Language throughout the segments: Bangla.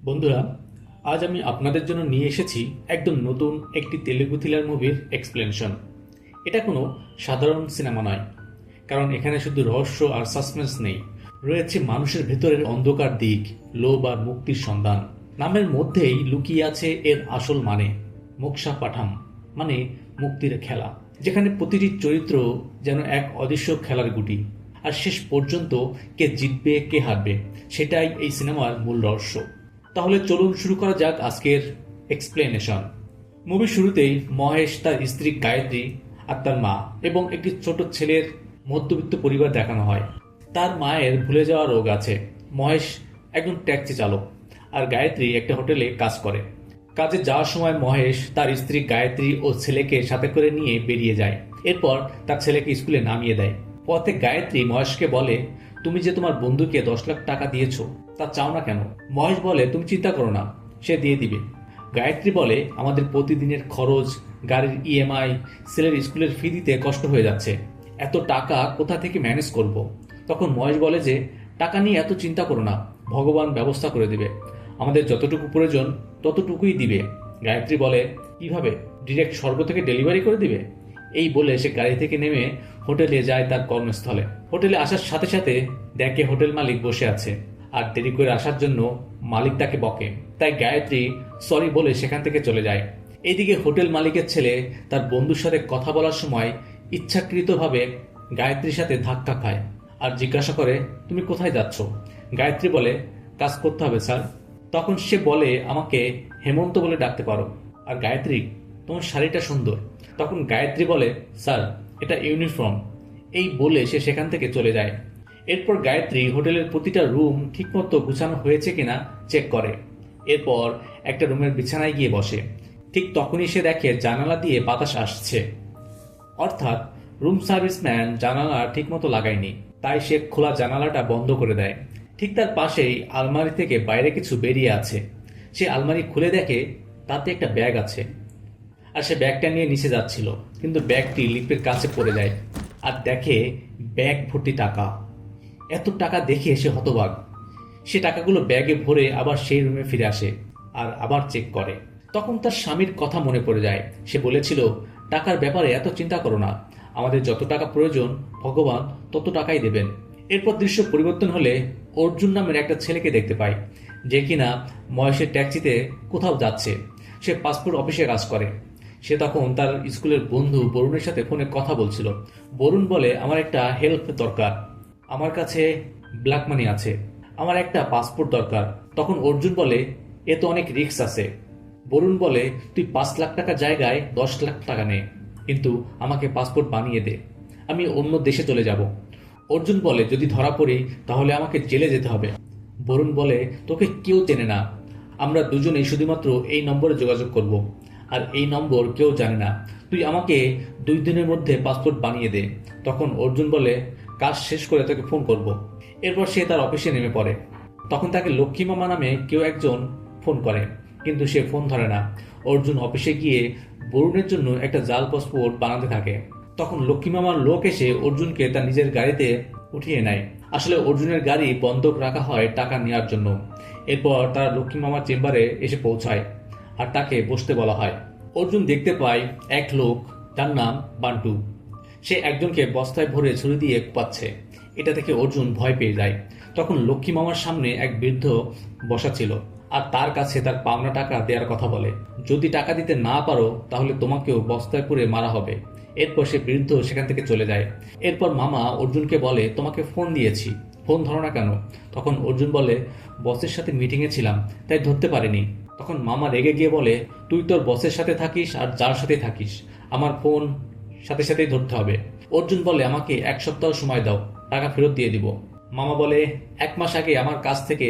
বন্ধুরা, আজ আমি আপনাদের জন্য নিয়ে এসেছি একদম নতুন একটি তেলুগু থ্রিলার মুভির এক্সপ্লেনেশন। এটা কোনো সাধারণ সিনেমা নয়, কারণ এখানে শুধু রহস্য আর সাসপেন্স নেই, রয়েছে মানুষের ভেতরের অন্ধকার দিক, লোভ আর মুক্তির সন্ধান। নামের মধ্যেই লুকিয়ে আছে এর আসল মানে, মোক্ষা পাঠাম, মানে মুক্তির খেলা, যেখানে প্রতিটি চরিত্র যেন এক অদৃশ্য খেলার গুটি, আর শেষ পর্যন্ত কে জিতবে কে হারবে সেটাই এই সিনেমার মূল রহস্য। তাহলে চলুন শুরু করা যাক আজকের এক্সপ্লেনেশন। মুভির শুরুতেই মহেশ, তার স্ত্রী গায়ত্রী আর তার মা এবং একটি ছোট ছেলের মধ্যবিত্ত পরিবার দেখানো হয়। তার মায়ের ভুলে যাওয়া রোগ আছে। মহেশ একজন ট্যাক্সি চালক আর গায়ত্রী একটা হোটেলে কাজ করে। কাজে যাওয়ার সময় মহেশ তার স্ত্রী গায়ত্রী ও ছেলেকে সাথে করে নিয়ে বেরিয়ে যায়। এরপর তার ছেলেকে স্কুলে নামিয়ে দেয়। পথে গায়ত্রী মহেশকে বলে, তুমি যে তোমার বন্ধুকে 10 লাখ টাকা দিয়েছো, তা চাও না কেন? মহেশ বলে, তুমি চিন্তা করো না, সে দিয়ে দিবে। গায়ত্রী বলে, আমাদের প্রতিদিনের খরচ, গাড়ির ইএমআই, ছেলের স্কুলের ফি দিতে কষ্ট হয়ে যাচ্ছে, এত টাকা কোথা থেকে ম্যানেজ করব। তখন মহেশ বলে যে, টাকা নিয়ে এত চিন্তা করো না, ভগবান ব্যবস্থা করে দিবে, আমাদের যতটুকু প্রয়োজন ততটুকুই দিবে। গায়ত্রী বলে, কিভাবে? ডিরেক্ট স্বর্গ থেকে ডেলিভারি করে দিবে? এই বলে সে গাড়ি থেকে নেমে হোটেলে যায় তার কর্মস্থলে। হোটেলে আসার সাথে সাথে দেখে হোটেল মালিক বসে আছে, আর দেরি করে আসার জন্য মালিক তাকে বকে। তাই গায়ত্রী সরি বলে সেখান থেকে চলে যায়। এইদিকে হোটেল মালিকের ছেলে তার বন্ধুর সাথে কথা বলার সময় ইচ্ছাকৃতভাবে গায়ত্রীর সাথে ধাক্কা খায় আর জিজ্ঞাসা করে, তুমি কোথায় যাচ্ছ? গায়ত্রী বলে, কাজ করতে হবে স্যার। তখন সে বলে, আমাকে হেমন্ত বলে ডাকতে পারো। আর গায়ত্রী, তোমার শাড়িটা সুন্দর। তখন গায়ত্রী বলে, স্যার, এটা ইউনিফর্ম। এই বলে সে সেখান থেকে চলে যায়। এরপর গায়ত্রী হোটেলের প্রতিটা রুম ঠিকমতো গুছানো হয়েছে কিনা চেক করে। এরপর একটা রুমের বিছানায় গিয়ে বসে। ঠিক তখনই সে দেখে জানালা দিয়ে বাতাস আসছে, অর্থাৎ রুম সার্ভিসম্যান জানালা ঠিকমতো লাগায়নি। তাই সে খোলা জানালাটা বন্ধ করে দেয়। ঠিক তার পাশেই আলমারি থেকে বাইরে কিছু বেরিয়ে আছে। সে আলমারি খুলে দেখে তাতে একটা ব্যাগ আছে, আর সে ব্যাগটা নিয়ে নিচে যাচ্ছিল, কিন্তু ব্যাগটি লিফটের কাছে পড়ে যায় আর দেখে ব্যাগ ভর্তি টাকা। এত টাকা দেখে সে হতবাক। সে টাকাগুলো ব্যাগে ভরে আবার সেই রুমে ফিরে আসে আর আবার চেক করে। তখন তার স্বামীর কথা মনে পড়ে যায়। সে বলেছিল, টাকার ব্যাপারে এত চিন্তা করো না, আমাদের যত টাকা প্রয়োজন ভগবান তত টাকাই দেবেন। এরপর দৃশ্য পরিবর্তন হলে অর্জুন নামের একটা ছেলেকে দেখতে পায়, যে কিনা মহেশের ট্যাক্সিতে কোথাও যাচ্ছে। সে পাসপোর্ট অফিসে কাজ করে। সে তখন তার স্কুলের বন্ধু বরুণের সাথে ফোনে কথা বলছিল। বরুণ বলে, আমার একটা হেল্প দরকার, আমার কাছে ব্ল্যাক মানি আছে, আমার একটা পাসপোর্ট দরকার। তখন অর্জুন বলে, এ তো অনেক রিস্ক আছে। বরুণ বলে, তুই 5 লাখ টাকার জায়গায় 10 লাখ টাকা নে, কিন্তু আমাকে পাসপোর্ট বানিয়ে দে, আমি অন্য দেশে চলে যাব। অর্জুন বলে, যদি ধরা পড়ি তাহলে আমাকে জেলে যেতে হবে। বরুণ বলে, তোকে কেউ চেনে না, আমরা দুজনেই শুধুমাত্র এই নম্বরে যোগাযোগ করব, আর এই নম্বর কেউ জানে না। তুই আমাকে 2 দিনের মধ্যে পাসপোর্ট বানিয়ে দে। তখন অর্জুন বলে, কাজ শেষ করে তোকে ফোন করব। এরপর সে তার অফিসে নেমে পড়ে। তখন তাকে লক্ষ্মী মামা নামে কেউ একজন ফোন করে, কিন্তু সে ফোন ধরে না। অর্জুন অফিসে গিয়ে বরুণের জন্য একটা জাল পাসপোর্ট বানাতে থাকে। তখন লক্ষ্মী মামার লোক এসে অর্জুনকে তার নিজের গাড়িতে উঠিয়ে নেয়। আসলে অর্জুনের গাড়ি বন্ধক রাখা হয় টাকা নেওয়ার জন্য। এরপর তারা লক্ষ্মী মামার চেম্বারে এসে পৌঁছায় আর তাকে বসতে বলা হয়। অর্জুন দেখতে পায় এক লোক, তার নাম বান্টু। সে একজনকে বস্তায় ভরে ছুরি দিয়ে কুপাচ্ছে। এটা দেখে অর্জুন ভয় পেয়ে যায়। তখন লক্ষ্মী মামার সামনে এক বৃদ্ধ বসা ছিল, আর তার কাছে তার পাওনা টাকা দেওয়ার কথা বলে। যদি টাকা দিতে না পারো তাহলে তোমাকেও বস্তায় পুরে মারা হবে। এরপর সে বৃদ্ধ সেখান থেকে চলে যায়। এরপর মামা অর্জুনকে বলে, তোমাকে ফোন দিয়েছি, ফোন ধরো না কেন? তখন অর্জুন বলে, বসের সাথে মিটিংয়ে ছিলাম, তাই ধরতে পারিনি। তখন মামা রেগে গিয়ে বলে, তুই তোর বসের সাথে থাকিস আর যার সাথে থাকিস, আমার ফোন সাথে সাথেই ধরতে হবে। অর্জুন বলে, আমাকে 1 সপ্তাহ সময় দাও, টাকা ফেরত দিয়ে দিব। মামা বলে, 1 মাস আগে আমার কাছ থেকে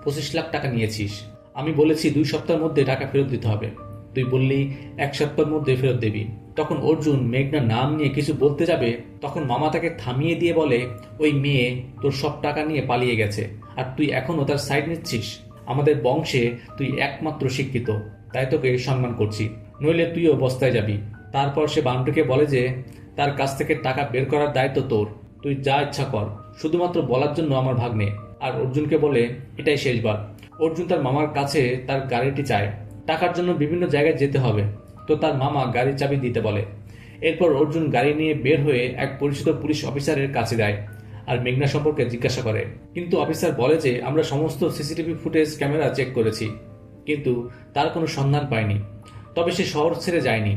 25 লাখ টাকা নিয়েছিস, আমি বলেছি 2 সপ্তাহের মধ্যে টাকা ফেরত দিতে হবে, তুই বললি 1 সপ্তাহের মধ্যে ফেরত দিবি। তখন অর্জুন মেঘনার নাম নিয়ে কিছু বলতে যাবে, তখন মামা তাকে থামিয়ে দিয়ে বলে, ওই মেয়ে তোর সব টাকা নিয়ে পালিয়ে গেছে, আর তুই এখনো তার সাইড নিচ্ছিস। আমাদের বংশে তুই একমাত্র শিক্ষিত, তাই তোকে সম্মান করছি, নইলে তুইও বস্তায় যাবি। তারপর সে বান্টুকে বলে যে তার কাছ থেকে টাকা বের করার দায়িত্ব তোর, তুই যা ইচ্ছা কর, শুধুমাত্র বলার জন্য আমার ভাগ্নে। আর অর্জুনকে বলে, এটাই শেষবার, অর্জুন তার মামার কাছে তার গাড়িটি চায়। টাকার জন্য বিভিন্ন জায়গায় যেতে হবে, তো তার মামা গাড়ির চাবি দিতে বলে। এরপর অর্জুন গাড়ি নিয়ে বের হয়ে এক পরিচিত পুলিশ অফিসারের কাছে যায় আর মেঘনা সম্পর্কে জিজ্ঞাসা করে। কিন্তু অফিসার বলে যে আমরা সমস্ত সিসিটিভি ফুটেজ ক্যামেরা চেক করেছি, কিন্তু তার কোনো সন্ধান পায়নি। তবে সে শহর ছেড়ে যায়নি।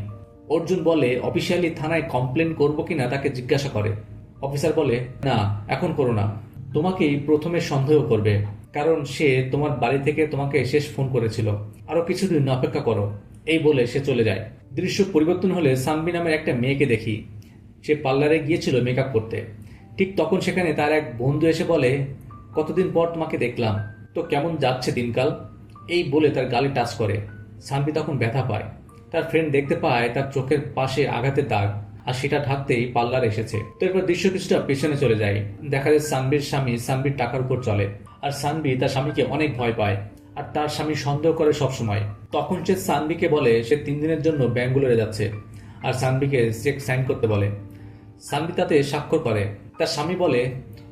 অর্জুন বলে অফিসিয়ালি থানায় কমপ্লেন করবো কিনা তাকে জিজ্ঞাসা করে। অফিসার বলে, না, এখন করো না। তোমাকেই প্রথমে সন্দেহ করবে, কারণ সে তোমার বাড়ি থেকে তোমাকে শেষ ফোন করেছিল। আরো কিছুদিন অপেক্ষা করো। এই বলে সে চলে যায়। দৃশ্য পরিবর্তন হলে সানবি নামের একটা মেয়েকে দেখি। সে পার্লারে গিয়েছিল মেকআপ করতে। ঠিক তখন সেখানে তার এক বন্ধু এসে বলে, কতদিন পর তোমাকে দেখলাম, তো কেমন যাচ্ছে দিনকাল? এই বলে তার গালে টাচ করে। সানবি তখন ব্যথা পায়। তার ফ্রেন্ড দেখতে পায় তার চোখের পাশে আঘাতের দাগ, আর সেটা ঢাকতেই পার্লার এসেছে। তো এরপর দৃশ্য কিছুটা পেছনে চলে যায়। দেখা যায় সানবির স্বামী সানবির টাকার উপর চলে, আর সানবি তার স্বামীকে অনেক ভয় পায়, আর তার স্বামী সন্দেহ করে সবসময়। তখন সে সানবিকে বলে সে 3 দিনের জন্য ব্যাঙ্গালোরে যাচ্ছে, আর সানবিকে চেক সাইন করতে বলে। সানবি তাতে স্বাক্ষর করে। তার স্বামী বলে,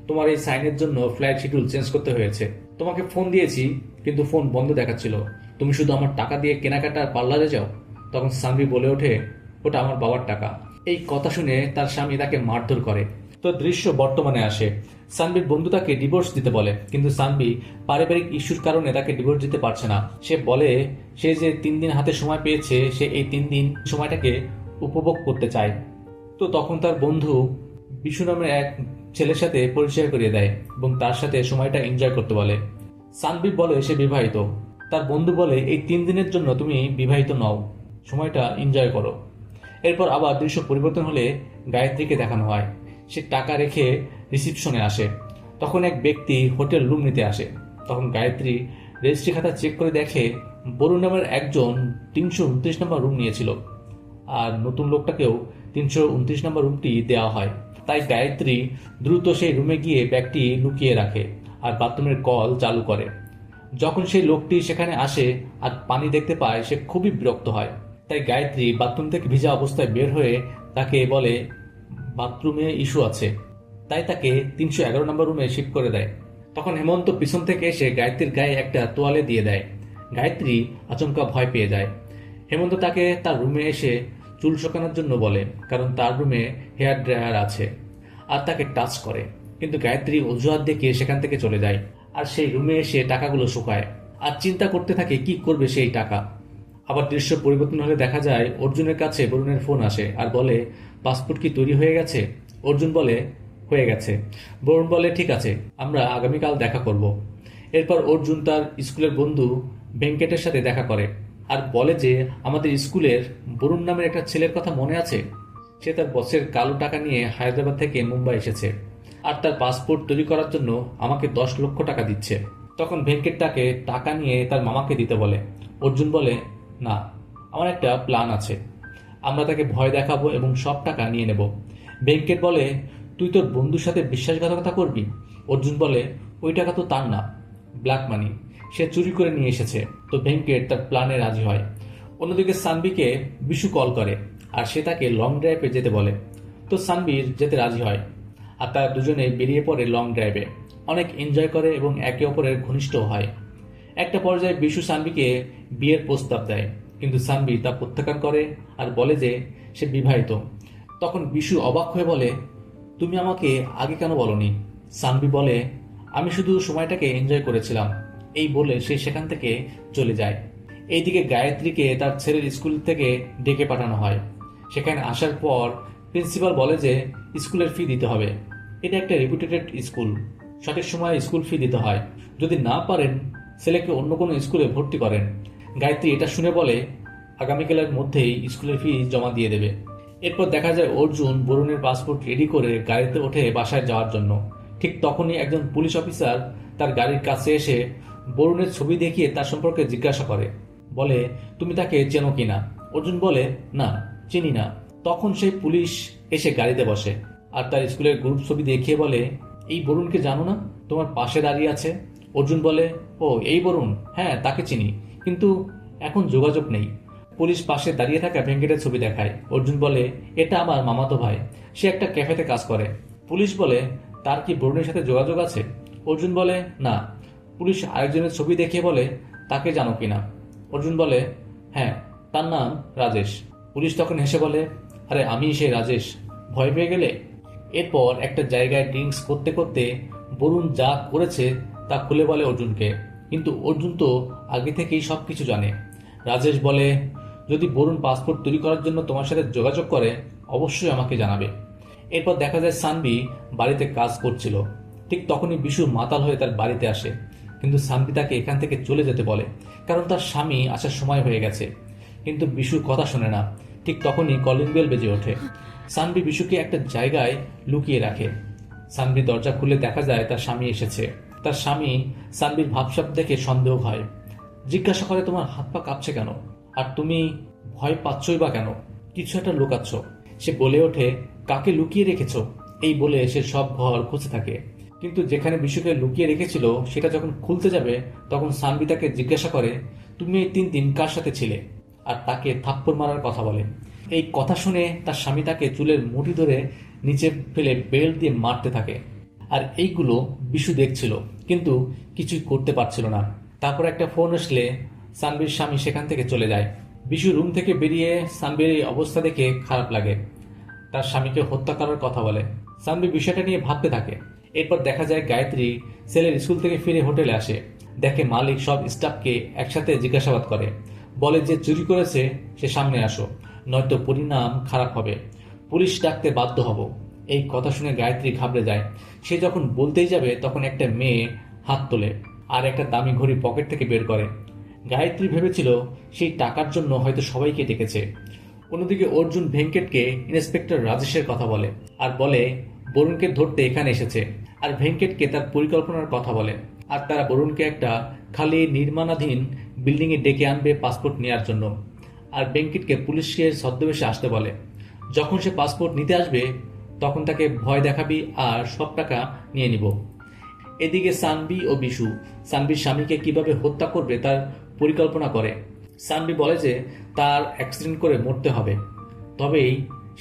তোমার এই সাইনের জন্য ফ্লাইট শিডিউল চেঞ্জ করতে হয়েছে। তোমাকে ফোন দিয়েছি, কিন্তু ফোন বন্ধ দেখাচ্ছিল। তুমি শুধু আমার টাকা দিয়ে কেনাকাটার পার্লারে যাও। তখন সানবি বলে ওঠে, ওটা আমার বাবার টাকা। এই কথা শুনে তার স্বামী তাকে মারধর করে। তো দৃশ্য বর্তমানে আসে। সানবির বন্ধু তাকে ডিভোর্স দিতে বলে, কিন্তু সানবি পারিবারিক ইস্যুর কারণে তাকে ডিভোর্স দিতে পারছে না। সে বলে সে যে 3 দিন হাতে সময় পেয়েছে, সে এই 3 দিন সময়টাকে উপভোগ করতে চায়। তো তখন তার বন্ধু বিশু নামের এক ছেলের সাথে পরিচয় করিয়ে দেয় এবং তার সাথে সময়টা এনজয় করতে বলে। সানবি বলে সে বিবাহিত। তার বন্ধু বলে এই 3 দিনের জন্য তুমি বিবাহিত নও, সময়টা এনজয় করো। এরপর আবার দৃশ্য পরিবর্তন হলে গায়ত্রীকে দেখানো হয়। সে টাকা রেখে রিসিপশনে আসে। তখন এক ব্যক্তি হোটেল রুম নিতে আসে। তখন গায়ত্রী রেজিস্ট্রি খাতা চেক করে দেখে বরুণ নামের একজন 329 নম্বর রুম নিয়েছিল, আর নতুন লোকটাকেও 329 নম্বর রুমটি দেওয়া হয়। তাই গায়ত্রী দ্রুত সেই রুমে গিয়ে ব্যাগটি লুকিয়ে রাখে আর বাথরুমের কল চালু করে। যখন সেই লোকটি সেখানে আসে আর পানি দেখতে পায়, সে খুবই বিরক্ত হয়। তাই গায়ত্রী বাথরুম থেকে ভিজা অবস্থায় বের হয়ে তাকে বলে বাথরুমে ইস্যু আছে, তাই তাকে 311 নম্বর রুমে শিফট করে দেয়। তখন হেমন্ত পিছন থেকে এসে গায়ত্রীর গায়ে একটা তোয়ালে দিয়ে দেয়। গায়ত্রী আচমকা ভয় পেয়ে যায়। হেমন্ত তাকে তার রুমে এসে চুল শুকানোর জন্য বলে, কারণ তার রুমে হেয়ার ড্রায়ার আছে, আর তাকে টাচ করে। কিন্তু গায়ত্রী অজুহাত দেখিয়ে সেখান থেকে চলে যায়, আর সেই রুমে এসে টাকাগুলো শুকায় আর চিন্তা করতে থাকে কি করবে সেই টাকা। আবার দৃশ্য পরিবর্তন হলে দেখা যায় অর্জুনের কাছে বরুণের ফোন আসে আর বলে, পাসপোর্ট কি তৈরি হয়ে গেছে? অর্জুন বলে, হয়ে গেছে। বরুণ বলে, ঠিক আছে, আমরা আগামীকাল দেখা করব। এরপর অর্জুন তার স্কুলের বন্ধু ভেঙ্কটের সাথে দেখা করে আর বলে যে আমাদের স্কুলের বরুণ নামের একটা ছেলের কথা মনে আছে? সে তার বসের কালো টাকা নিয়ে হায়দ্রাবাদ থেকে মুম্বাই এসেছে, আর তার পাসপোর্ট তৈরি করার জন্য আমাকে 10 লক্ষ টাকা দিচ্ছে। তখন ভেঙ্কট তাকে টাকা নিয়ে তার মামাকে দিতে বলে। অর্জুন বলে, না, আমার একটা প্ল্যান আছে। আমরা তাকে ভয় দেখাবো এবং সব টাকা নিয়ে নেব। ভেঙ্কট বলে, তুই তোর বন্ধুর সাথে বিশ্বাসঘাতকতা করবি? অর্জুন বলে, ওই টাকা তো তার না, ব্ল্যাক মানি, সে চুরি করে নিয়ে এসেছে। তো ভেঙ্কট তার প্ল্যানে রাজি হয়। অন্যদিকে সানবিকে বিশু কল করে আর সে তাকে লং ড্রাইভে যেতে বলে। তো সানবির যেতে রাজি হয়, আর তারা দুজনে বেরিয়ে পড়ে লং ড্রাইভে। অনেক এনজয় করে এবং একে অপরের ঘনিষ্ঠ হয়। একটা পর্যায়ে বিশু সানবিকে বিয়ের প্রস্তাব দেয়, কিন্তু সানবি তা প্রত্যাখ্যান করে আর বলে যে সে বিবাহিত। তখন বিশু অবাক হয়ে বলে, তুমি আমাকে আগে কেন বলনি? সানবি বলে, আমি শুধু সময়টাকে এনজয় করেছিলাম। এই বলে সে সেখান থেকে চলে যায়। এইদিকে গায়ত্রীকে তার ছেলের স্কুল থেকে ডেকে পাঠানো হয়। সেখানে আসার পর প্রিন্সিপাল বলে যে স্কুলের ফি দিতে হবে। এটা একটা রেপুটেড স্কুল, সঠিক সময়ে স্কুল ফি দিতে হয়। যদি না পারেন ছেলেকে অন্য কোনো স্কুলে ভর্তি করেন। গায়ত্রী এটা শুনে বলে আগামীকালের মধ্যেই স্কুলের ফি জমা দিয়ে দেবে। এরপর দেখা যায় অর্জুন বরুণের পাসপোর্ট রেডি করে গাড়িতে ওঠে বাসায় যাওয়ার জন্য। ঠিক তখনই একজন পুলিশ অফিসার তার গাড়ির কাছে এসে বরুণের ছবি দেখিয়ে তার সম্পর্কে জিজ্ঞাসা করে, বলে, তুমি তাকে চেনো কিনা? অর্জুন বলে, না, চিনি না। তখন সেই পুলিশ এসে গাড়িতে বসে আর তার স্কুলের গ্রুপ ছবি দেখিয়ে বলে, এই বরুণকে জানো না? তোমার পাশে দাঁড়িয়ে আছে। অর্জুন বলে, ও এই বরুণ, হ্যাঁ তাকে চিনি, কিন্তু এখন যোগাযোগ নেই। পুলিশ পাশে দাঁড়িয়ে থাকা ভেঙ্কটের ছবি দেখায়। অর্জুন বলে, এটা আমার মামাতো ভাই, সে একটা ক্যাফেতে কাজ করে। পুলিশ বলে, তার কি বরুণের সাথে যোগাযোগ আছে? অর্জুন বলে, না, পুলিশ আরেকজনের ছবি দেখিয়ে বলে, তাকে জানো কিনা? অর্জুন বলে, হ্যাঁ, তার নাম রাজেশ। পুলিশ তখন হেসে বলে, আরে আমি সেই রাজেশ, ভয় পেয়ে গেলে? এরপর একটা জায়গায় ড্রিঙ্কস করতে করতে বরুণ যা করেছে তা খুলে বলে অর্জুনকে, কিন্তু অর্জুন তো আগে থেকেই সবকিছু জানে। রাজেশ বলে, যদি বরুণ পাসপোর্ট তৈরি করার জন্য তোমার সাথে যোগাযোগ করে অবশ্যই আমাকে জানাবে। এরপর দেখা যায় সানভি বাড়িতে কাজ করছিল। ঠিক তখনই বিশু মাতাল হয়ে তার বাড়িতে আসে, কিন্তু সানভি তাকে এখান থেকে চলে যেতে বলে, কারণ তার স্বামী আসার সময় হয়ে গেছে। কিন্তু বিশুর কথা শোনে না। ঠিক তখনই কলিং বেল বেজে ওঠে। সানভি বিশুকে একটা জায়গায় লুকিয়ে রাখে। সানভি দরজা খুলে দেখা যায় তার স্বামী এসেছে। তার স্বামী সানভির ভাবসাব দেখে সন্দেহ হয়, জিজ্ঞাসা করে, তোমার হাত পা কাঁপছে কেন? আর তুমি ভয় পাচ্ছই বা কেন? কিছু একটা লুকাচ্ছ। সে বলে ওঠে, কাকে লুকিয়ে রেখেছ? এই বলে সে সব ঘর খুঁজে থাকে, কিন্তু যেখানে বিশুকে লুকিয়ে রেখেছিল সেটা যখন খুলতে যাবে তখন সানভি তাকে জিজ্ঞাসা করে, তুমি এই 3 দিন কার সাথে ছিলে? আর তাকে থাপ্পড় মারার কথা বলে। এই কথা শুনে তার স্বামী তাকে চুলের মুঠি ধরে নিচে ফেলে বেল্ট দিয়ে মারতে থাকে। আর এইগুলো বিশু দেখছিল, কিন্তু কিছুই করতে পারছিল না। তারপর একটা ফোন আসলে সানভির স্বামী সেখান থেকে চলে যায়। বিশু রুম থেকে বেরিয়ে সানভির এই অবস্থা দেখে খারাপ লাগে, তার স্বামীকে হত্যা করার কথা বলে। সানভি বিষয়টা নিয়ে ভাবতে থাকে। এরপর দেখা যায় গায়ত্রী ছেলের স্কুল থেকে ফিরে হোটেলে আসে, দেখে মালিক সব স্টাফকে একসাথে জিজ্ঞাসাবাদ করে, বলে যে চুরি করেছে সে সামনে আসো, নয়তো পরিণাম খারাপ হবে, পুলিশ ডাকতে বাধ্য হব। এই কথা শুনে গায়ত্রী ঘাবড়ে যায়। সে যখন বলতেই যাবে তখন একটা মেয়ে হাত তোলে আর একটা দামি ঘড়ি পকেট থেকে বের করে। গায়ত্রী ভেবেছিল সেই টাকার জন্য হয়তো সবাইকে ডেকেছে। অন্যদিকে অর্জুন ভেঙ্কটকে ইন্সপেক্টর রাজেশের কথা বলে আর বলে বরুণকে ধরতে এখানে এসেছে, আর ভেঙ্কটকে তার পরিকল্পনার কথা বলে। আর তারা বরুণকে একটা খালি নির্মাণাধীন বিল্ডিংয়ে ডেকে আনবে পাসপোর্ট নেওয়ার জন্য। আর ভেঙ্কটকে পুলিশকে ছদ্মবেশে আসতে বলে। যখন সে পাসপোর্ট নিতে আসবে তখন তাকে ভয় দেখাবি আর সব টাকা নিয়ে নিব। এদিকে সানভি ও বিশু সানভির স্বামীকে কিভাবে হত্যা করবে তার পরিকল্পনা করে। সানভি বলে যে তার অ্যাক্সিডেন্ট করে মরতে হবে, তবেই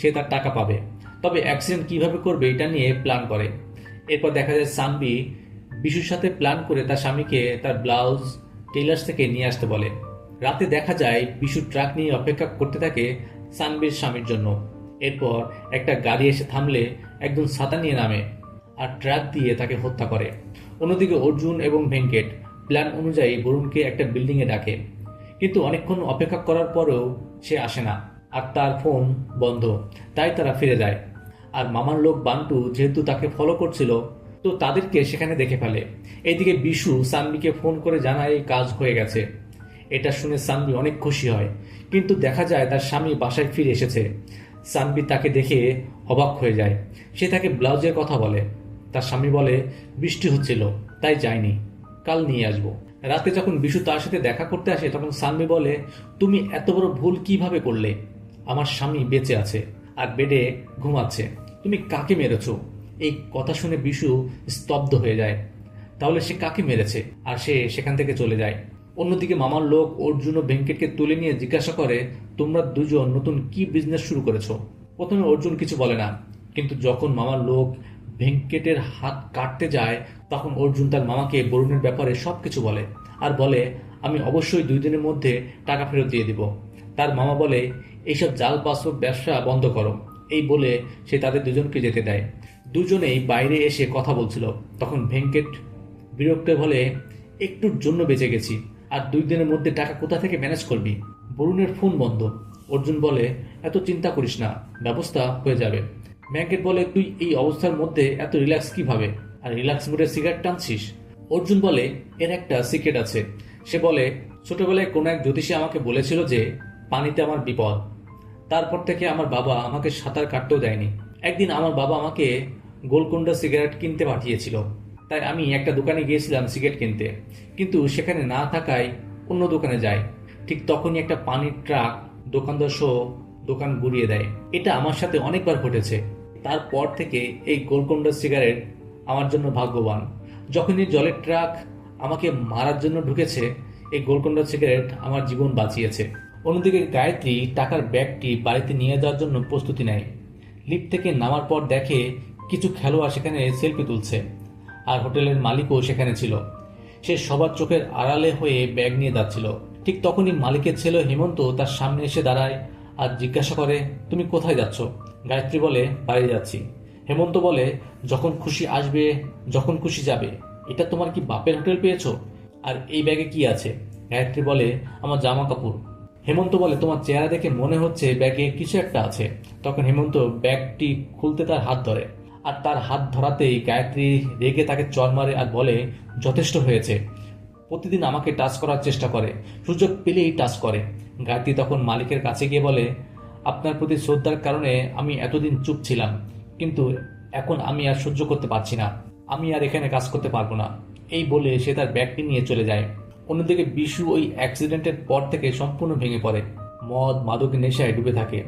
সে তার টাকা পাবে। তবে অ্যাক্সিডেন্ট কিভাবে করবে এটা নিয়ে প্ল্যান করে। এরপর দেখা যায় সানভি বিশুর সাথে প্ল্যান করে তার স্বামীকে তার ব্লাউজ টেইলার্স থেকে নিয়ে আসতে বলে। রাতে দেখা যায় বিশু ট্রাক নিয়ে অপেক্ষা করতে থাকে সানভির স্বামীর জন্য। এরপর একটা গাড়ি এসে থামলে একজন ছাতা নিয়ে নামে আর ট্রাক দিয়ে তাকে হত্যা করে। অন্যদিকে অর্জুন এবং ভেঙ্কট প্ল্যান অনুযায়ী বরুণকে একটা বিল্ডিংয়ে ডাকে, কিন্তু অনেকক্ষণ অপেক্ষা করার পরেও সে আসে না আর তার ফোন বন্ধ। তাই তারা ফিরে যায়। আর মামার লোক বান্টু যেহেতু তাকে ফলো করছিল, তো তাদেরকে সেখানে দেখে ফেলে। এইদিকে বিশু সানভিকে ফোন করে জানায় এই কাজ হয়ে গেছে। এটা শুনে সানভি অনেক খুশি হয়, কিন্তু দেখা যায় তার স্বামী বাসায় ফিরে এসেছে। সানভি তাকে দেখে অবাক হয়ে যায়। সে তাকে ব্লাউজের কথা বলে। তার স্বামী বলে, বৃষ্টি হচ্ছিল তাই যায়নি, কাল নিয়ে আসবো। রাতে যখন বিশু তার সাথে দেখা করতে আসে তখন সানভি বলে, তুমি এত বড় ভুল কিভাবে করলে? আমার স্বামী বেঁচে আছে আর বেডে ঘুমাচ্ছে, তুমি কাকে মেরেছ? এই কথা শুনে বিশু স্তব্ধ হয়ে যায়। তাহলে সে কাকে মেরেছে? আর সে সেখান থেকে চলে যায়। অন্যদিকে মামার লোক অর্জুন ও ভেঙ্কটকে তুলে নিয়ে জিজ্ঞাসা করে, তোমরা দুজন নতুন কি বিজনেস শুরু করেছো? প্রথমে অর্জুন কিছু বলে না, কিন্তু যখন মামার লোক ভেঙ্কটের হাত কাটতে যায় তখন অর্জুন তার মামাকে বরুণের ব্যাপারে সবকিছু বলে আর বলে, আমি অবশ্যই 2 দিনের মধ্যে টাকা ফেরত দিয়ে দিব। তার মামা বলে, এইসব জাল পাসপোর্ট ব্যবসা বন্ধ করো। এই বলে সে তাদের দুজনকে যেতে দেয়। দুজনেই বাইরে এসে কথা বলছিল। তখন ভেঙ্কট বিরক্ত বলে, একটুর জন্য বেঁচে গেছি, আর 2 দিনের মধ্যে টাকা কোথা থেকে ম্যানেজ করবি? বরুণের ফোন বন্ধ। অর্জুন বলে, এত চিন্তা করিস না, ব্যবস্থা হয়ে যাবে। ভেঙ্কট বলে, তুই এই অবস্থার মধ্যে এত রিল্যাক্স কিভাবে, আর রিল্যাক্স মুডে সিগারেট টানছিস? অর্জুন বলে, এর একটা সিক্রেট আছে। সে বলে, ছোটবেলায় কোনো এক জ্যোতিষী আমাকে বলেছিল যে পানিতে আমার বিপদ। তারপর থেকে আমার বাবা আমাকে সাঁতার কাটতেও দেয়নি। একদিন আমার বাবা আমাকে গোলকুন্ডা সিগারেট কিনতে পাঠিয়েছিল, তাই আমি একটা দোকানে গিয়েছিলাম সিগারেট কিনতে, কিন্তু সেখানে না থাকায় অন্য দোকানে যাই। ঠিক তখনই একটা পানির ট্রাক দোকানদার সহ দোকান গুড়িয়ে দেয়। এটা আমার সাথে অনেকবার ঘটেছে। তারপর থেকে এই গোলকুন্ডা সিগারেট আমার জন্য ভাগ্যবান। যখনই জলের ট্রাক আমাকে মারার জন্য ঢুকেছে, এই গোলকুন্ডা সিগারেট আমার জীবন বাঁচিয়েছে। অন্যদিকে গায়ত্রী টাকার ব্যাগটি বাড়িতে নিয়ে যাওয়ার জন্য প্রস্তুতি নেয়। লিফট থেকে নামার পর দেখে কিছু খেলোয়াড় সেখানে সেলফি তুলছে, আর হোটেলের মালিকও সেখানে ছিল। সে সবার চোখের আড়ালে হয়ে ব্যাগ নিয়ে যাচ্ছিল। ঠিক তখনই মালিকের ছেলে হেমন্ত তার সামনে এসে দাঁড়ায় আর জিজ্ঞাসা করে, তুমি কোথায় যাচ্ছ? গায়ত্রী বলে, বাড়ি যাচ্ছি। হেমন্ত বলে, যখন খুশি আসবে, যখন খুশি যাবে। এটা তোমার কি বাপের হোটেল পেয়েছো? আর এই ব্যাগে কি আছে? গায়ত্রী বলে, আমার জামা কাপড়। হেমন্ত বলে, তোমার চেহারা দেখে মনে হচ্ছে ব্যাগে কিছু একটা আছে। তখন হেমন্ত ব্যাগটি খুলতে তার হাত ধরে, আর তার হাত ধরাতেই গায়ত্রী রেগে তাকে চড় মারে আর বলে, যথেষ্ট হয়েছে। প্রতিদিন আমাকে টাচ করার চেষ্টা করে, সুযোগ পেলেই টাচ করে। গায়ত্রী তখন মালিকের কাছে গিয়ে বলে, আপনার প্রতি শ্রদ্ধার কারণে আমি এতদিন চুপ ছিলাম, কিন্তু এখন আমি আর সহ্য করতে পারছি না। আমি আর এখানে কাজ করতে পারবো না। এই বলে সে তার ব্যাগটি নিয়ে চলে যায়। অন্যদিকে বিশু ওই অ্যাক্সিডেন্টের পর থেকে সম্পূর্ণ ভেঙে পড়ে, মদ মাদকের নেশায় ডুবে থাকে।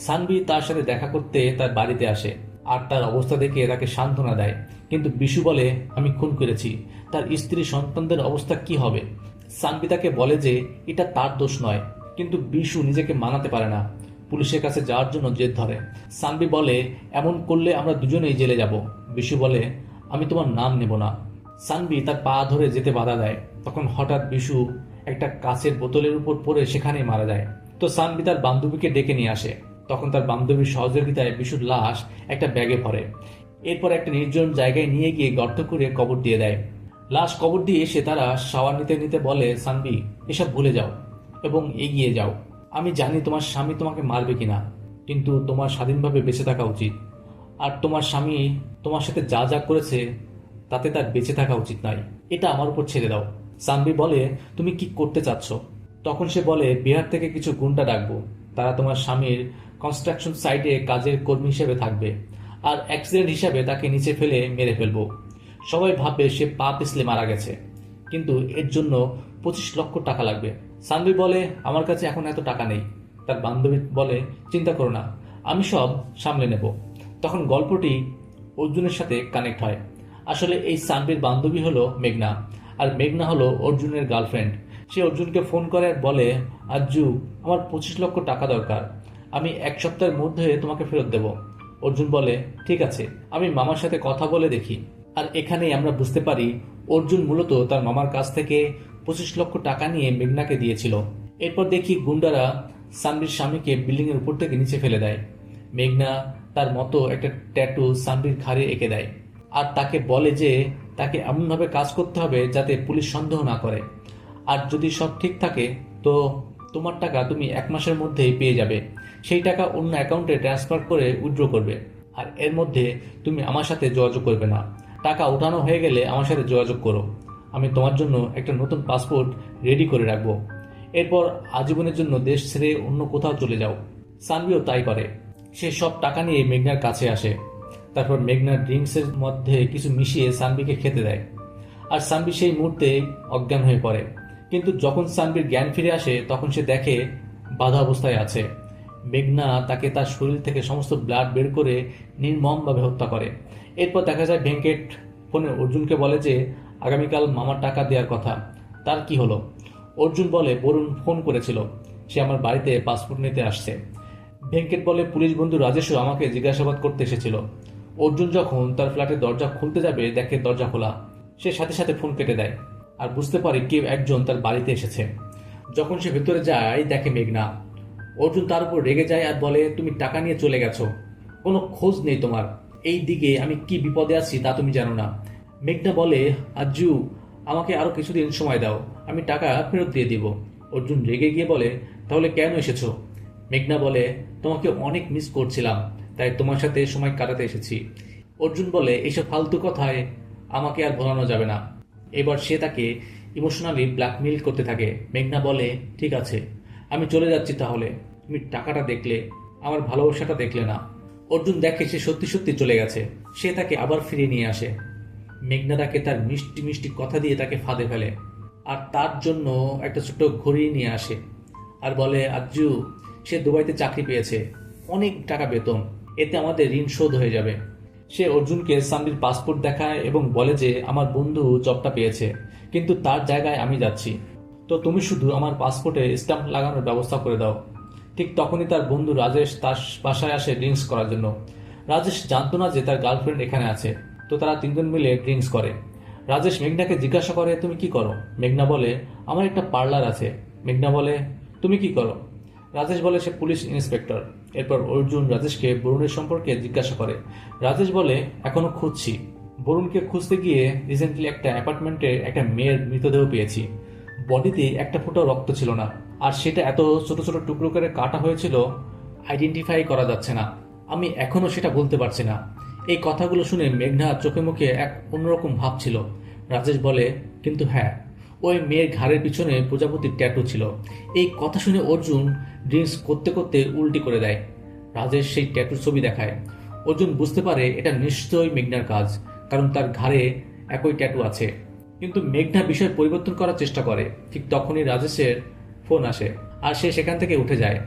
সানভি তার সাথে দেখা করতে তার বাড়িতে আসে আর তার অবস্থা দেখে তাকে সান্ত্বনা দেয়। কিন্তু বিশু বলে, আমি খুন করেছি, তার স্ত্রী সন্তানদের অবস্থা কি হবে? সানভি তাকে বলে যে এটা তার দোষ নয়, কিন্তু বিশু নিজেকে মানাতে পারে না। পুলিশের কাছে যাওয়ার জন্য জেদ ধরে। সানভি বলে, এমন করলে আমরা দুজনেই জেলে যাব। বিশু বলে, আমি তোমার নাম নেব না। সানভি তার পা ধরে যেতে বাধা দেয়। তখন হঠাৎ বিশু একটা কাচের বোতলের উপর পড়ে সেখানেই মারা যায়। তো সানভি তার বান্ধবীকে ডেকে নিয়ে আসে। তখন তার বান্ধবীর সহযোগিতায় বিশুর লাশ একটা ব্যাগে ভরে। এরপর একটা নির্জন জায়গায় নিয়ে গিয়ে গর্ত করে কবর দিয়ে দেয়। লাশ কবর দিয়ে এসে তারা শাওয়ার নিতে নিতে বলে, সানভি, এসব ভুলে যাও এবং এগিয়ে যাও। আমি জানি তোমার স্বামী তোমাকে মারবে কিনা, কিন্তু তোমার স্বাধীনভাবে বেঁচে থাকা উচিত। আর তোমার স্বামী তোমার সাথে যা যা করেছে তাতে তার বেঁচে থাকা উচিত নয়। এটা আমার উপর ছেড়ে দাও। সানভি বলে, তুমি কি করতে চাচ্ছ? তখন সে বলে, বিহার থেকে কিছু গুন্ডা ডাকবো। তারা তোমার স্বামীর কনস্ট্রাকশন সাইটে কাজের কর্মী হিসেবে থাকবে, আর অ্যাক্সিডেন্ট হিসাবে তাকে নিচে ফেলে মেরে ফেলবো। সবাই ভাববে সে পা পিছলে মারা গেছে, কিন্তু এর জন্য 25 লক্ষ টাকা লাগবে। সানভি বলে, আমার কাছে এখন এত টাকা নেই। তার বান্ধবী বলে, চিন্তা করো না, আমি সব সামলে নেব। তখন গল্পটি অর্জুনের সাথে কানেক্ট হয়। আসলে এই সানভির বান্ধবী হলো মেঘনা, আর মেঘনা হলো অর্জুনের গার্লফ্রেন্ড। সে অর্জুনকে ফোন করে আর বলে, আজ্জু, আমার 25 লক্ষ টাকা দরকার, আমি 1 সপ্তাহের মধ্যে তোমাকে ফেরত দেব। অর্জুন বলে, ঠিক আছে, আমি মামার সাথে কথা বলে দেখি। আর এখানেই আমরা বুঝতে পারি অর্জুন মূলত তার মামার কাছ থেকে 25 লক্ষ টাকা নিয়ে মেঘনাকে দিয়েছিল। এরপর দেখি গুন্ডারা সানভির স্বামীকে বিল্ডিং এর উপর থেকে নিচে ফেলে দেয়। মেঘনা তার মতো একটা ট্যাটু সানভির ঘাড়ে এঁকে দেয় আর তাকে বলে যে তাকে এমনভাবে কাজ করতে হবে যাতে পুলিশ সন্দেহ না করে, আর যদি সব ঠিক থাকে তো তোমার টাকা তুমি 1 মাসের মধ্যেই পেয়ে যাবে। সেই টাকা অন্য অ্যাকাউন্টে ট্রান্সফার করে উইথড্র করবে, আর এর মধ্যে তুমি আমার সাথে যোগাযোগ করবে না। টাকা ওঠানো হয়ে গেলে আমার সাথে যোগাযোগ করো, আমি তোমার জন্য একটা নতুন পাসপোর্ট রেডি করে রাখবো। এরপর আজীবনের জন্য দেশ ছেড়ে অন্য কোথাও চলে যাও। সানভিও তাই করে। সে সব টাকা নিয়ে মেঘনার কাছে আসে। তারপর মেঘনা ড্রিঙ্কসের মধ্যে কিছু মিশিয়ে সানভিকে খেতে দেয়, আর সানভি সেই মুহূর্তে অজ্ঞান হয়ে পড়ে। কিন্তু যখন সানভির জ্ঞান ফিরে আসে তখন সে দেখে বাধা অবস্থায় আছে। মেঘনা তাকে তার শরীর থেকে সমস্ত ব্লাড বের করে নির্মমভাবে হত্যা করে। এরপর দেখা যায় ভেঙ্কট ফোনে অর্জুনকে বলে যে আগামীকাল মামার টাকা দেওয়ার কথা, তার কি হলো? অর্জুন বলে, বরুণ ফোন করেছিল, সে আমার বাড়িতে পাসপোর্ট নিতে আসছে। ভেঙ্কট বলে, পুলিশ বন্ধু রাজেশও আমাকে জিজ্ঞাসাবাদ করতে এসেছিল। অর্জুন যখন তার ফ্ল্যাটের দরজা খুলতে যাবে দেখে দরজা খোলা। সে সাথে সাথে ফোন কেটে দেয় আর বুঝতে পারে কেউ একজন তার বাড়িতে এসেছে। যখন সে ভেতরে যায় দেখে মেঘনা। অর্জুন তার উপর রেগে যায় আর বলে, তুমি টাকা নিয়ে চলে গেছো, কোনো খোঁজ নেই তোমার। এই দিকে আমি কি বিপদে আছি তা তুমি জানো না। মেঘনা বলে, আজ্জু, আমাকে আরো কিছুদিন সময় দাও, আমি টাকা ফেরত দিয়ে দিব। অর্জুন রেগে গিয়ে বলে, তাহলে কেন এসেছো? মেঘনা বলে, তোমাকে অনেক মিস করছিলাম, তাই তোমার সাথে সময় কাটাতে এসেছি। অর্জুন বলে, এইসব ফালতু কথায় আমাকে আর ভোলানো যাবে না। এবার সে তাকে ইমোশনালি ব্ল্যাকমেইল করতে থাকে। মেঘনা বলে, ঠিক আছে, আমি চলে যাচ্ছি, তাহলে তুমি টাকাটা দেখলে, আমার ভালোবাসাটা দেখলে না। অর্জুন দেখে সে সত্যি সত্যি চলে গেছে। সে তাকে আবার ফিরিয়ে নিয়ে আসে। মেঘনা তাকে তার মিষ্টি মিষ্টি কথা দিয়ে তাকে ফাঁদে ফেলে, আর তার জন্য একটা ছোট্ট ঘড়ি নিয়ে আসে আর বলে, আজ্জু, সে দুবাইতে চাকরি পেয়েছে, অনেক টাকা বেতন, এতে আমাদের ঋণ শোধ হয়ে যাবে। সে অর্জুনকে সানভির পাসপোর্ট দেখায় এবং বলে যে আমার বন্ধু জবটা পেয়েছে, কিন্তু তার জায়গায় আমি যাচ্ছি, তো তুমি শুধু আমার পাসপোর্টে স্ট্যাম্প লাগানোর ব্যবস্থা করে দাও। ঠিক তখনই তার বন্ধু রাজেশ তার বাসায় আসে ড্রিঙ্কস করার জন্য। রাজেশ জানতো না যে তার গার্লফ্রেন্ড এখানে আছে, তো তারা 3 জন মিলে ড্রিঙ্কস করে। রাজেশ মেঘনাকে জিজ্ঞাসা করে, তুমি কি করো? মেঘনা বলে, আমার একটা পার্লার আছে। মেঘনা বলে, তুমি কি করো? রাজেশ বলে, সে পুলিশ ইন্সপেক্টর। এরপর অর্জুন রাজেশকে বরুণের সম্পর্কে জিজ্ঞাসা করে। রাজেশ বলে, এখনো খুঁজছি। বরুণকে খুঁজতে গিয়ে রিসেন্টলি একটা অ্যাপার্টমেন্টে একটা মেয়ের মৃতদেহ পেয়েছি। বডিতে একটা ফোঁটাও রক্ত ছিল না, আর সেটা এত ছোট ছোট টুকরো করে কাটা হয়েছিল, আইডেন্টিফাই করা যাচ্ছে না। আমি এখনো সেটা বলতে পারছি না। এই কথাগুলো শুনে মেঘনা চোখে মুখে এক অন্যরকম ভাব ছিল। রাজেশ বলে, কিন্তু হ্যাঁ, ওই মেয়ের ঘাড়ের পিছনে প্রজাপতির ট্যাটু ছিল। এই কথা শুনে অর্জুন ড্রিঙ্কস করতে করতে উল্টি করে দেয়। রাজেশ সেই ট্যাটুর ছবি দেখায়। অর্জুন বুঝতে পারে এটা নিশ্চয়ই মেঘনার কাজ, কারণ তার ঘাড়ে একই ট্যাটু আছে। কিন্তু মেঘনা বিষয় পরিবর্তন করার চেষ্টা করে। ঠিক তখনই রাজেশের ফোন আসে, আর সে সেখান থেকে উঠে যায়।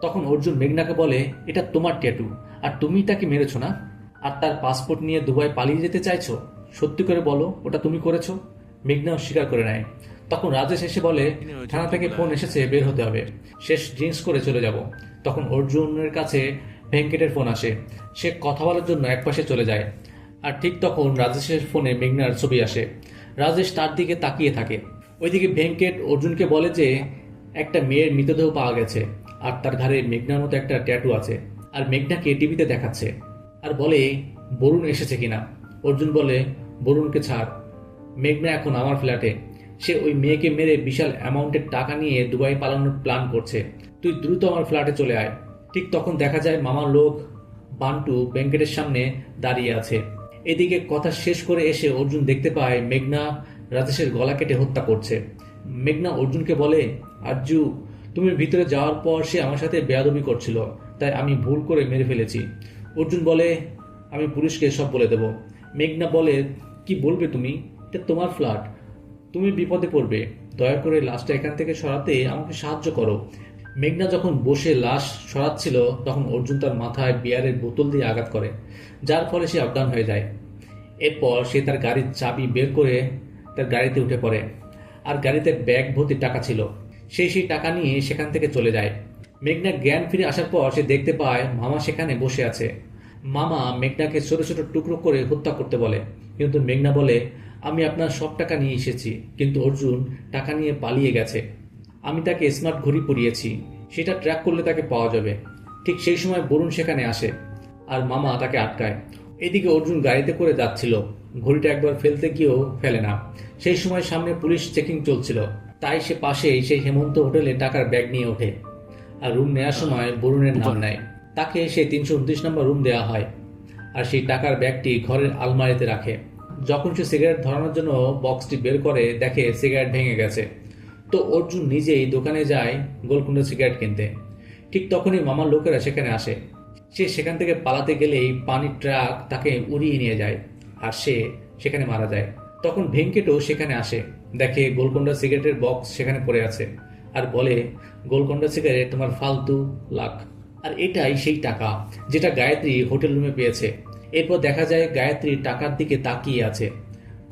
তখন অর্জুন মেঘনাকে বলে, এটা তোমার ট্যাটু, আর তুমি তাকে মেরেছো না? আর তার পাসপোর্ট নিয়ে দুবাই পালিয়ে যেতে চাইছো? সত্যি করে বলো, ওটা তুমি করেছো? মেঘনাও স্বীকার করে নেয়। তখন রাজেশ এসে বলে, থানা থেকে ফোন এসেছে, বের হতে হবে, শেষ ড্রিঙ্কস করে চলে যাব। তখন অর্জুনের কাছে ভেঙ্কটের ফোন আসে। সে কথা বলার জন্য একপাশে চলে যায়। আর ঠিক তখন রাজেশের ফোনে মেঘনার ছবি আসে। রাজেশ তার দিকে তাকিয়ে থাকে। ওইদিকে ভেঙ্কট অর্জুনকে বলে যে একটা মেয়ের মৃতদেহ পাওয়া গেছে, আর তার ঘাড়ে মেঘনার মতো একটা ট্যাটু আছে, আর মেঘনাকে টিভিতে দেখাচ্ছে। আর বলে, বরুণ এসেছে কিনা। অর্জুন বলে, বরুণকে ছাড়, মেঘনা এখন আমার ফ্ল্যাটে। সে ওই মেয়েকে মেরে বিশাল অ্যামাউন্টের টাকা নিয়ে দুবাই পালানোর প্ল্যান করছে। তুই দ্রুত আমার ফ্ল্যাটে চলে আয়। ঠিক তখন দেখা যায় মামার লোক বান্টু ব্যাংকেটের সামনে দাঁড়িয়ে আছে। এদিকে কথা শেষ করে এসে অর্জুন দেখতে পায় মেঘনা রাজেশের গলা কেটে হত্যা করছে। মেঘনা অর্জুনকে বলে, আরজু, তুমি ভিতরে যাওয়ার পর সে আমার সাথে বেয়াদবি করছিল, তাই আমি ভুল করে মেরে ফেলেছি। অর্জুন বলে, আমি পুলিশকে সব বলে দেব। মেঘনা বলে, কি বলবে তুমি? এটা তোমার ফ্ল্যাট, তুমি বিপদে পড়বে। দয়া করে লাশটা এখান থেকে সরাতে আমাকে সাহায্য করো। মেঘনা যখন বসে লাশ সরাচ্ছিল, তখন অর্জুন তার মাথায় বিয়ারের বোতল দিয়ে আঘাত করে, যার ফলে সে অজ্ঞান হয়ে যায়। এরপর সে তার গাড়ির চাবি বের করে তার গাড়িতে উঠে পড়ে, আর গাড়িতে ব্যাগ ভর্তি টাকা ছিল। সেই টাকা নিয়ে সেখান থেকে চলে যায়। মেঘনা জ্ঞান ফিরে আসার পর সে দেখতে পায় মামা সেখানে বসে আছে। মামা মেঘনাকে ছোট ছোট টুকরো করে হত্যা করতে বলে, কিন্তু মেঘনা বলে, আমি আপনার সব টাকা নিয়ে এসেছি, কিন্তু অর্জুন টাকা নিয়ে পালিয়ে গেছে। আমি তাকে স্মার্ট ঘড়ি পরিয়েছি, সেটা ট্র্যাক করলে তাকে পাওয়া যাবে। ঠিক সেই সময় বরুণ সেখানে আসে, আর মামা তাকে আটকায়। এদিকে অর্জুন গাড়িতে করে যাচ্ছিল, ঘড়িটা একবার ফেলতে গিয়েও ফেলে না। সেই সময় সামনে পুলিশ চেকিং চলছিল, তাই সে পাশেই সেই হেমন্ত হোটেলে টাকার ব্যাগ নিয়ে ওঠে, আর রুম নেওয়ার সময় বরুণের নাম নেয়। তাকে সেই 329 নম্বর রুম দেওয়া হয়, আর সেই টাকার ব্যাগটি ঘরের আলমারিতে রাখে। যখন সে সিগারেট ধরানোর জন্য বক্সটি বের করে, দেখে সিগারেট ভেঙে গেছে। তো অর্জুন নিজেই দোকানে যায় গোলকুন্ডা সিগারেট কিনতে। ঠিক তখনই মামার লোকেরা সেখানে আসে। সে সেখান থেকে পালাতে গেলেই পানির ট্রাক তাকে উড়িয়ে নিয়ে যায়, আর সে সেখানে মারা যায়। তখন ভেঙ্কটও সেখানে আসে, দেখে গোলকুন্ডা সিগারেটের বক্স সেখানে পড়ে আছে, আর বলে, গোলকুন্ডা সিগারেট তোমার ফালতু লাখ। আর এটাই সেই টাকা যেটা গায়ত্রী হোটেল রুমে পেয়েছে। এরপর দেখা যায় গায়ত্রী টাকার দিকে তাকিয়ে আছে,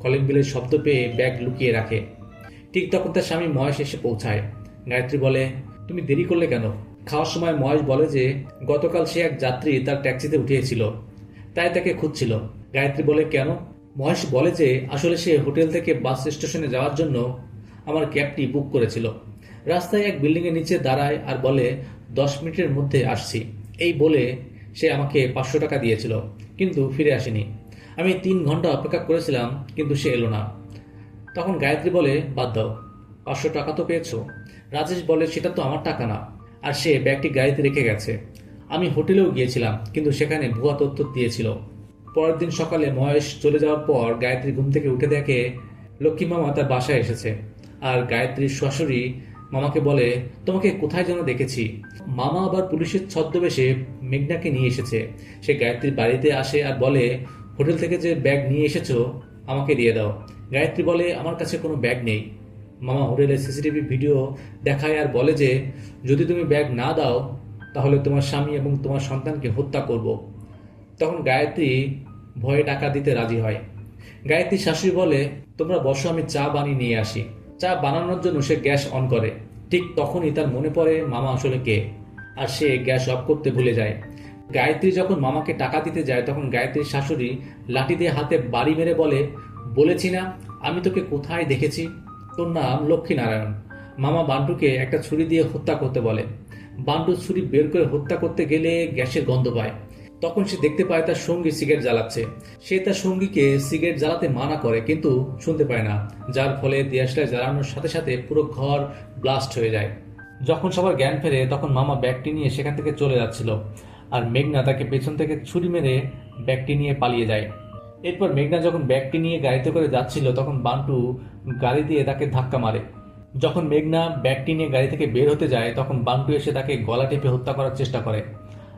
কলিং বেলের শব্দ পেয়ে ব্যাগ লুকিয়ে রাখে। ঠিক তখন তার স্বামী মহেশ এসে পৌঁছায়। গায়ত্রী বলে, তুমি দেরি করলে কেন? খাওয়ার সময় মহেশ বলে যে গতকাল সে এক যাত্রী তার ট্যাক্সিতে উঠিয়েছিল, তাই তাকে খুঁজছিল। গায়ত্রী বলে, কেন? মহেশ বলে যে আসলে সে হোটেল থেকে বাস স্টেশনে যাওয়ার জন্য আমার ক্যাবটি বুক করেছিল। রাস্তায় এক বিল্ডিংয়ের নিচে দাঁড়ায় আর বলে, 10 মিনিটের মধ্যে আসছি। এই বলে সে আমাকে 500 টাকা দিয়েছিল, কিন্তু ফিরে আসেনি। আমি 3 ঘন্টা অপেক্ষা করেছিলাম, কিন্তু সে এলো না। তখন গায়ত্রী বলে, বাদ দাও, 500 টাকা তো পেয়েছো। রাজেশ বলে, সেটা তো আমার টাকা না, আর সে ব্যাগটি গাড়িতে রেখে গেছে। আমি হোটেলেও গিয়েছিলাম, কিন্তু সেখানে ভুয়া তথ্য দিয়েছিল। পরের দিন সকালে মহেশ চলে যাওয়ার পর গায়ত্রী ঘুম থেকে উঠে দেখে লক্ষ্মী মামা তার বাসায় এসেছে, আর গায়ত্রীর শাশুড়ি মামাকে বলে, তোমাকে কোথায় যেন দেখেছি। মামা আবার পুলিশের ছদ্মবেশে মেঘনাকে নিয়ে এসেছে। সে গায়ত্রীর বাড়িতে আসে আর বলে, হোটেল থেকে যে ব্যাগ নিয়ে এসেছো আমাকে দিয়ে দাও। গায়ত্রী বলে, আমার কাছে কোনো ব্যাগ নেই। মামা হোটেলের সিসিটিভি ভিডিও দেখায় আর বলে যে যদি তুমি ব্যাগ না দাও তাহলে তোমার স্বামী এবং তোমার সন্তানকে হত্যা করব। তখন গায়ত্রী ভয়ে টাকা দিতে রাজি হয়। গায়ত্রীর শাশুড়ি বলে, তোমরা বসো, আমি চা বানিয়ে নিয়ে আসি। চা বানানোর জন্য সে গ্যাস অন করে। ঠিক তখনই তার মনে পড়ে মামা আসলে কে, আর সে গ্যাস অফ করতে ভুলে যায়। গায়ত্রী যখন মামাকে টাকা দিতে যায়, তখন গায়ত্রীর শাশুড়ি লাঠি দিয়ে হাতে বাড়ি মেরে বলে, বলেছি না আমি তোকে কোথায় দেখেছি? তোর নাম লক্ষ্মীনারায়ণ। মামা বান্টুকে একটা ছুরি দিয়ে হত্যা করতে বলে। বান্টু ছুরি বের করে হত্যা করতে গেলে গ্যাসের গন্ধ পায়। তখন সে দেখতে পায় তার সঙ্গী সিগারেট জ্বালাচ্ছে। সে তার সঙ্গীকে সিগারেট জ্বালাতে মানা করে, কিন্তু শুনতে পায় না, যার ফলে দেশলাই জ্বালানোর সাথে সাথে পুরো ঘর ব্লাস্ট হয়ে যায়। যখন সবার জ্ঞান ফেরে তখন মামা ব্যাগটি নিয়ে সেখান থেকে চলে যাচ্ছিল, আর মেঘনা তাকে পেছন থেকে ছুরি মেরে ব্যাগটি নিয়ে পালিয়ে যায়। এরপর মেঘনা যখন ব্যাগটি নিয়ে গাড়িতে করে যাচ্ছিল তখন বান্টু গাড়ি দিয়ে তাকে ধাক্কা মারে। যখন মেঘনা ব্যাগটি নিয়ে গাড়ি থেকে বের হতে যায় তখন বান্টু এসে তাকে গলা টিপে হত্যা করার চেষ্টা করে,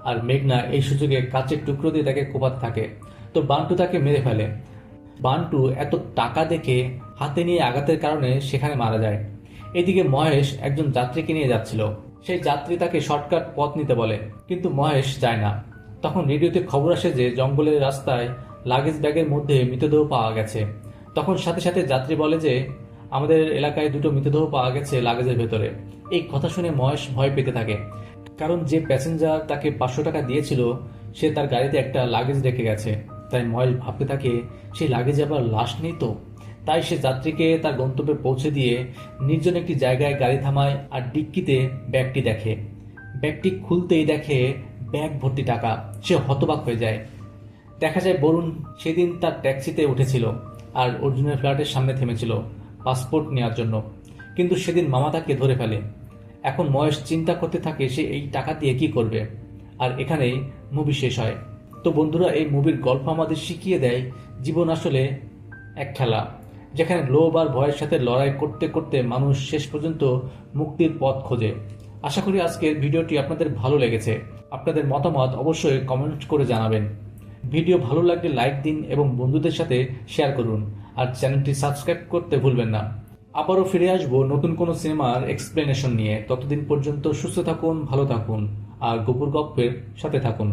আর মেঘনা এই সুযোগে কাচের টুকরো দিয়ে তাকে কোপাতে থাকে। তো বান্টু তাকে মেরে ফেলে। বান্টু এত টাকা দেখে হাতে নিয়ে আঘাতের কারণে সেখানে মারা যায়। এদিকে মহেশ একজন যাত্রীকে নিয়ে যাচ্ছিল। সেই যাত্রী তাকে শর্টকাট পথ নিতে বলে, কিন্তু মহেশ যায় না। তখন রেডিওতে খবর আসে যে জঙ্গলের রাস্তায় লাগেজ ব্যাগের মধ্যে মৃতদেহ পাওয়া গেছে। তখন সাথে সাথে যাত্রী বলে যে আমাদের এলাকায় দুটো মৃতদেহ পাওয়া গেছে লাগেজের ভেতরে। এই কথা শুনে মহেশ ভয় পেতে থাকে, কারণ যে প্যাসেঞ্জার তাকে 500 টাকা দিয়েছিল সে তার গাড়িতে একটা লাগেজ রেখে গেছে। তাই মহেশ ভাবতে থাকে সেই লাগেজে আবার লাশ নেই তো। তাই সে যাত্রীকে তার গন্তব্যে পৌঁছে দিয়ে নির্জন একটি জায়গায় গাড়ি থামায় আর ডিক্কিতে ব্যাগটি দেখে। ব্যাগটি খুলতেই দেখে ব্যাগ ভর্তি টাকা। সে হতবাক হয়ে যায়। দেখা যায় বরুণ সেদিন তার ট্যাক্সিতে উঠেছিল আর অর্জুনের ফ্ল্যাটের সামনে থেমেছিল পাসপোর্ট নেওয়ার জন্য, কিন্তু সেদিন মামা তাকে ধরে ফেলে। এখন মহেশ চিন্তা করতে থাকে সে এই টাকা দিয়ে কি করবে। আর এখানেই মুভি শেষ হয়। তো বন্ধুরা, এই মুভির গল্প আমাদের শিখিয়ে দেয় জীবন আসলে এক খেলা, যেখানে লোভ আর ভয়ের সাথে লড়াই করতে করতে মানুষ শেষ পর্যন্ত মুক্তির পথ খোঁজে। আশা করি আজকের ভিডিওটি আপনাদের ভালো লেগেছে। আপনাদের মতামত অবশ্যই কমেন্ট করে জানাবেন। ভিডিও ভালো লাগলে লাইক দিন এবং বন্ধুদের সাথে শেয়ার করুন, আর চ্যানেলটি সাবস্ক্রাইব করতে ভুলবেন না। আবারও ফিরে আসবো নতুন কোনো সিনেমার এক্সপ্লেনেশন নিয়ে। ততদিন পর্যন্ত সুস্থ থাকুন, ভালো থাকুন আর গপুর গপ্পের সাথে থাকুন।